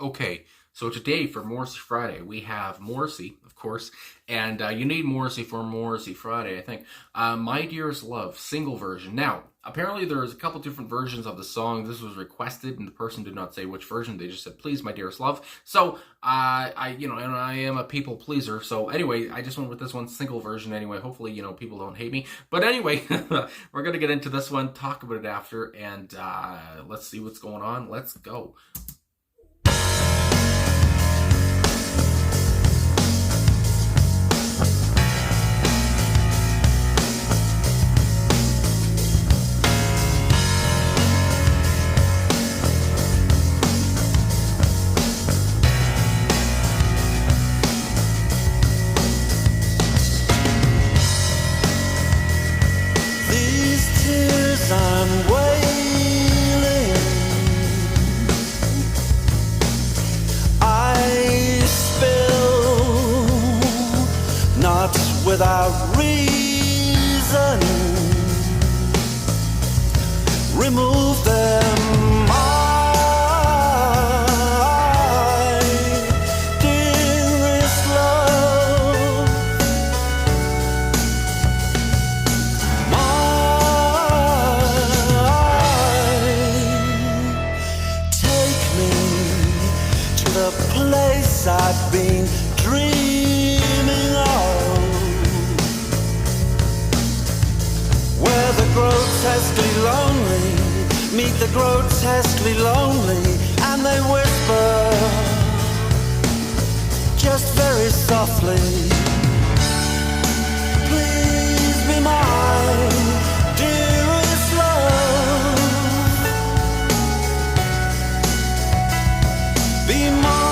Okay, so today for Morrissey Friday, we have Morrissey, of course, and you need Morrissey for Morrissey Friday, I think. My Dearest Love, single version. Now, apparently there's a couple different versions of the song. This was requested, and the person did not say which version. They just said, please, my dearest love. So, and I am a people pleaser. So anyway, I just went with this one, single version anyway. Hopefully, people don't hate me. But anyway, we're going to get into this one, talk about it after, and let's see what's going on. Let's go. I'm wailing, I spill, not without reason, remove them, my dearest love. Place I've been dreaming of, where the grotesquely lonely meet the grotesquely lonely, and they whisper just very softly, please be my dearest love, be my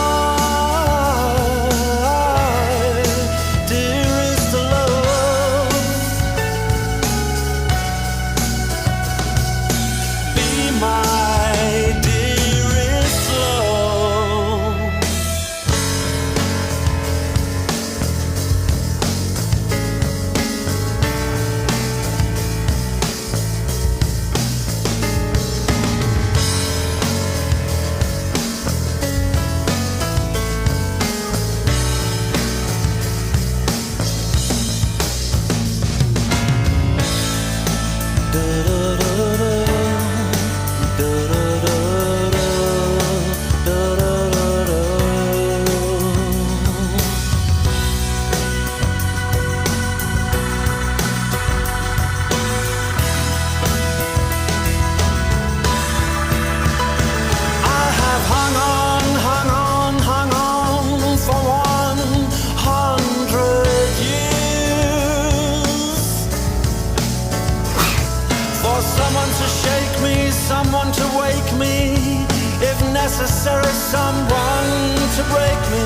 someone to wake me, if necessary, someone to break me.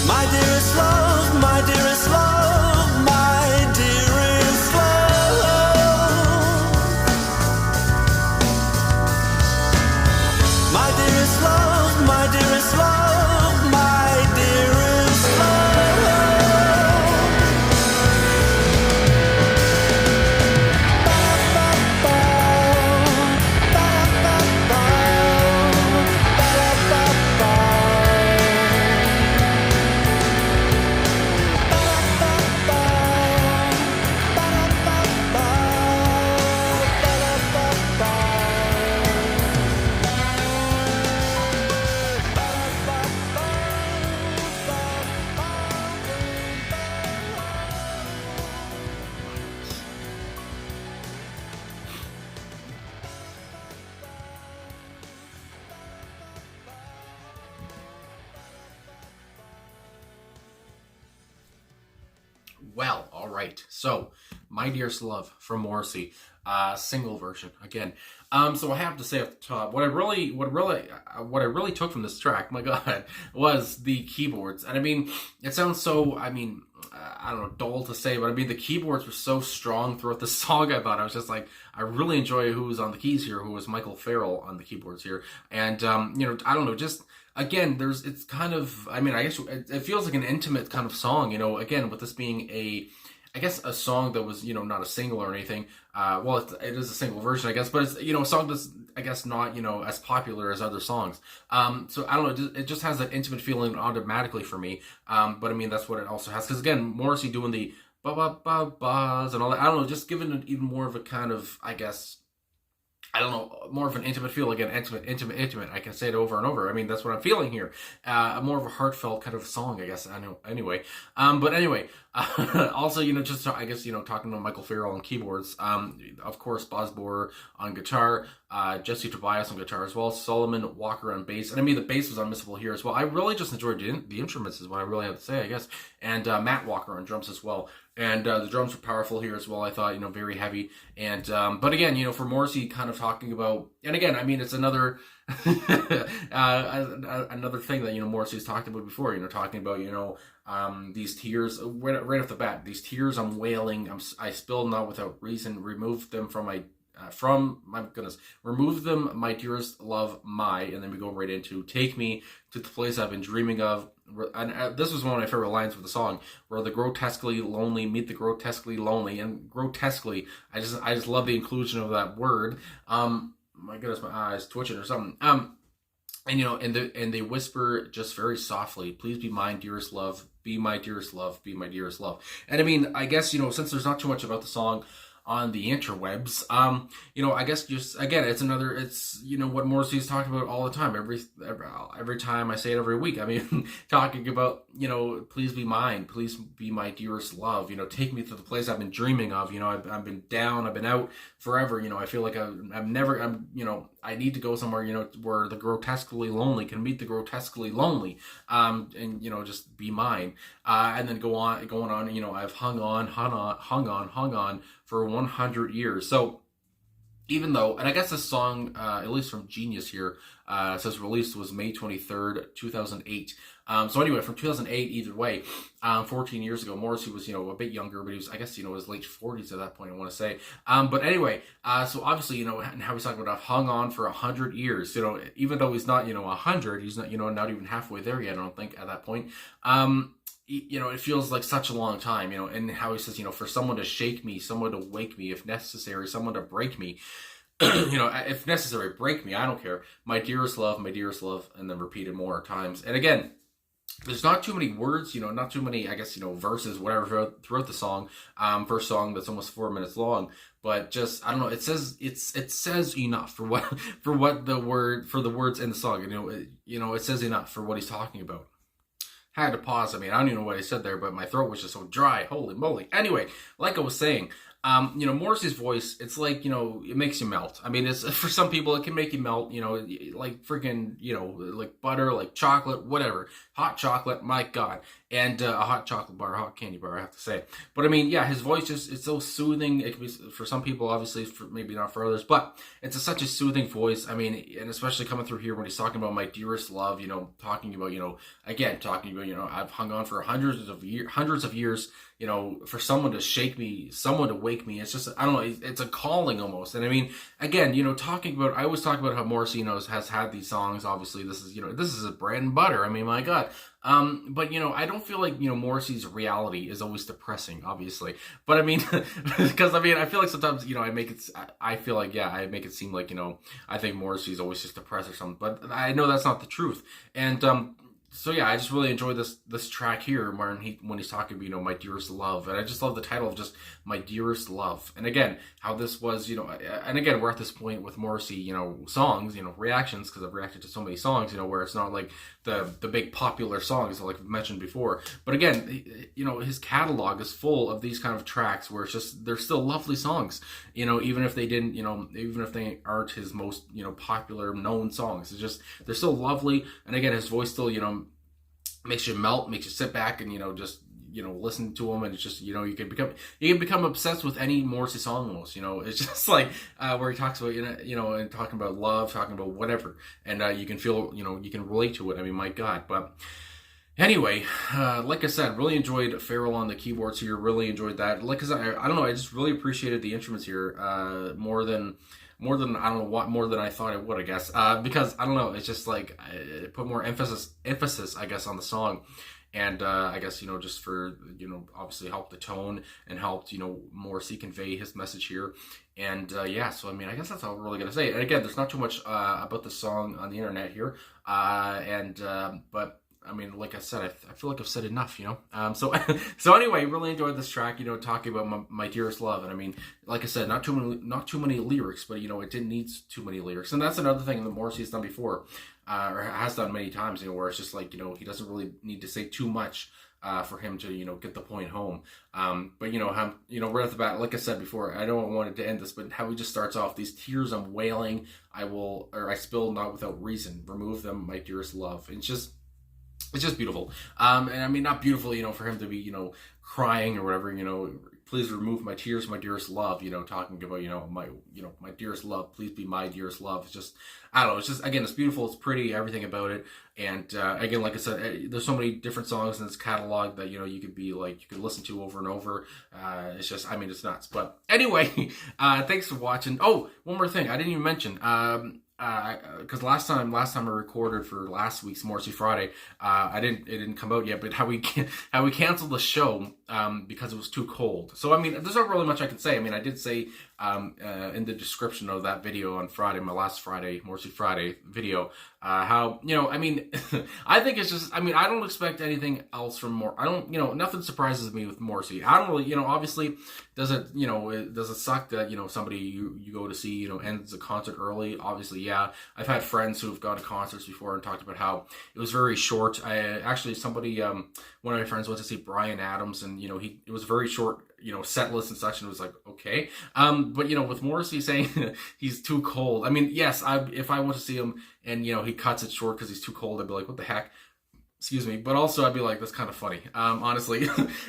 My dearest love, my dearest love, my dearest love. My dearest love, my dearest love, my dearest love. Well, all right. So, My Dearest Love from Morrissey, single version again. So I have to say at the top, what I really took from this track, my God, was the keyboards. And I mean, it sounds so, I don't know, dull to say, but I mean, the keyboards were so strong throughout the song. I thought I was just like, I really enjoy who was on the keys here, who was Michael Farrell on the keyboards here. And, I don't know, just again, it's kind of, I guess it feels like an intimate kind of song, again, with this being I guess a song that was, not a single or anything. Well, it is a single version, I guess, but it's, a song that's, I guess, not, as popular as other songs. So I don't know, it just has that intimate feeling automatically for me. But I mean, that's what it also has. Because again, Morrissey doing the ba-ba-ba-bas and all that, I don't know, just giving it even more of a kind of, I guess, I don't know, more of an intimate feel. Again, intimate. I can say it over and over. I mean, that's what I'm feeling here. More of a heartfelt kind of song, I guess. I know. Anyway, but anyway, also, just I guess, talking about Michael Farrell on keyboards. Of course, Boz Borer on guitar, Jesse Tobias on guitar as well, Solomon Walker on bass, and I mean the bass was unmissable here as well. I really just enjoyed the instruments, is what I really have to say, I guess. And Matt Walker on drums as well. And the drums were powerful here as well, I thought, very heavy. And, but again, for Morrissey kind of talking about, and again, I mean, it's another, another thing that, Morrissey's talked about before, talking about, these tears, right off the bat, these tears I'm wailing, I spilled not without reason, remove them from my goodness, remove them, my dearest love, and then we go right into take me to the place I've been dreaming of. And this was one of my favorite lines of the song, where the grotesquely lonely meet the grotesquely lonely. And grotesquely, I just love the inclusion of that word. My goodness, my eyes twitching or something. And and they whisper just very softly, please be mine, dearest love, be my dearest love, be my dearest love. And I mean, I guess, since there's not too much about the song on the interwebs, I guess just, again, it's what Morrissey's talked about all the time, every time I say it every week. I mean, talking about, please be mine, please be my dearest love, take me to the place I've been dreaming of. I've been down, I've been out forever. I feel like I need to go somewhere, where the grotesquely lonely can meet the grotesquely lonely, and just be mine, and then going on. I've hung on for 100 years. So even though, and I guess this song, at least from Genius here, says released was May 23rd, 2008. So anyway, from 2008, either way, 14 years ago, Morrissey was, a bit younger, but he was, I guess, his late 40s at that point, I want to say. But anyway, so obviously, and how he's talking about hung on for 100 years, even though he's not, 100, he's not, not even halfway there yet, I don't think, at that point. It feels like such a long time, and how he says, for someone to shake me, someone to wake me, if necessary, someone to break me, if necessary, break me, I don't care. My dearest love, and then repeat it more times. And again, there's not too many words, not too many, I guess, verses, whatever, throughout the song. First song that's almost 4 minutes long, but just, I don't know, it says enough for the words in the song. It says enough for what he's talking about. Had to pause. I mean, I don't even know what I said there, but my throat was just so dry. Holy moly. Anyway, like I was saying, Morrissey's voice, it's like, it makes you melt. I mean, it's, for some people, it can make you melt, like freaking, like butter, like chocolate, whatever. Hot chocolate, my God. And a hot chocolate bar, hot candy bar, I have to say. But I mean, yeah, his voice just, it's so soothing. It can be, for some people, obviously, maybe not for others, but it's such a soothing voice. I mean, and especially coming through here when he's talking about my dearest love, talking about, I've hung on for hundreds of years, for someone to shake me, someone to wake me. It's just, I don't know, it's a calling almost. And I mean, again, I always talk about how Morrissey, has had these songs. Obviously, this is a bread and butter. I mean, my God. But I don't feel like, Morrissey's reality is always depressing, obviously. But I mean, because I feel like sometimes, I make it seem like, I think Morrissey's always just depressed or something. But I know that's not the truth. And, so yeah, I just really enjoy this track here when he's talking about, my dearest love. And I just love the title of just my dearest love. And again, how this was, and again, we're at this point with Morrissey, songs, reactions, because I've reacted to so many songs, where it's not like the big popular songs like I've mentioned before. But again, his catalog is full of these kind of tracks where it's just, they're still lovely songs, even if they didn't, even if they aren't his most, popular known songs. It's just, they're still lovely. And again, his voice still, makes you melt, makes you sit back and, just, listen to him. And it's just, you can become obsessed with any Morrissey song almost, it's just like, where he talks about, and talking about love, talking about whatever. And, you can feel, you can relate to it. I mean, my God. But anyway, like I said, really enjoyed Farrell on the keyboards here. Really enjoyed that. Like I said, I don't know, I just really appreciated the instruments here, more than I don't know what, more than I thought it would, I guess, because I don't know, it's just like it put more emphasis, I guess, on the song. and I guess, just for, obviously help the tone and helped, Morrissey convey his message here. And yeah, so I mean, I guess that's all we're really gonna say. And again, there's not too much about the song on the internet here, but I mean, like I said, I feel like I've said enough, So so anyway, really enjoyed this track, talking about my dearest love, and I mean, like I said, not too many lyrics, but it didn't need too many lyrics, and that's another thing that Morrissey has done before, or has done many times, where it's just like, he doesn't really need to say too much. For him to get the point home, but how right off the bat, like I said before, I don't want it to end this, but how he just starts off, these tears I'm wailing, I spill not without reason, remove them, my dearest love. It's just beautiful, and I mean, not beautiful, for him to be crying or whatever, please remove my tears, my dearest love, talking about, my dearest love, please be my dearest love. It's just, I don't know, it's just, again, it's beautiful, it's pretty, everything about it. And again, like I said, there's so many different songs in this catalog that, you could listen to over and over. It's just, I mean, it's nuts. But anyway, thanks for watching. Oh, one more thing I didn't even mention. Because last time I recorded for last week's Morrissey Friday, it didn't come out yet, but how we canceled the show because it was too cold. So I mean, there's not really much I can say. I mean, I did say in the description of that video on Friday, my last Friday, Morrissey Friday video, how, I mean, I think it's just, I mean, I don't expect anything else from I don't, nothing surprises me with Morrissey. I don't really, obviously, does it suck that, somebody you go to see, ends a concert early? Obviously, yeah. I've had friends who've gone to concerts before and talked about how it was very short. One of my friends went to see Bryan Adams, and, it was very short, set list and such, and it was like, okay. But, with Morrissey saying he's too cold, I mean, yes, if I went to see him and, he cuts it short because he's too cold, I'd be like, what the heck? Excuse me. But also, I'd be like, that's kind of funny, honestly.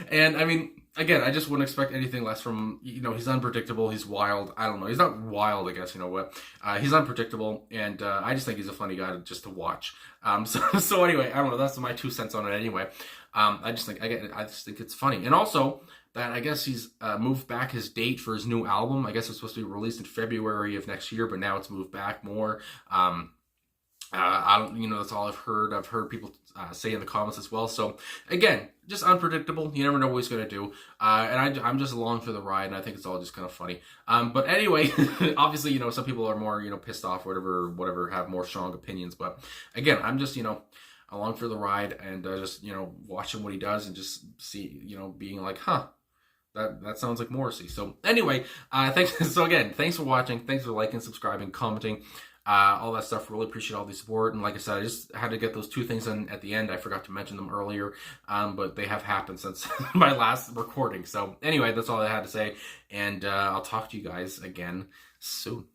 And, I mean, again, I just wouldn't expect anything less from, he's unpredictable, he's wild. I don't know. He's not wild, I guess, he's unpredictable, and I just think he's a funny guy to watch. So anyway, I don't know. That's my 2 cents on it anyway. I just think it's funny. And also, that I guess he's moved back his date for his new album. I guess it's supposed to be released in February of next year, but now it's moved back more. I don't, that's all I've heard. I've heard people say in the comments as well. So again, just unpredictable. You never know what he's going to do. And I'm just along for the ride, and I think it's all just kind of funny. But anyway, obviously, some people are more, pissed off, whatever, have more strong opinions. But again, I'm just, along for the ride, and just, watching what he does, and just see, being like, huh. That sounds like Morrissey. So anyway, thanks. So again, thanks for watching. Thanks for liking, subscribing, commenting, all that stuff. Really appreciate all the support. And like I said, I just had to get those 2 things in at the end. I forgot to mention them earlier, but they have happened since my last recording. So anyway, that's all I had to say. And I'll talk to you guys again soon.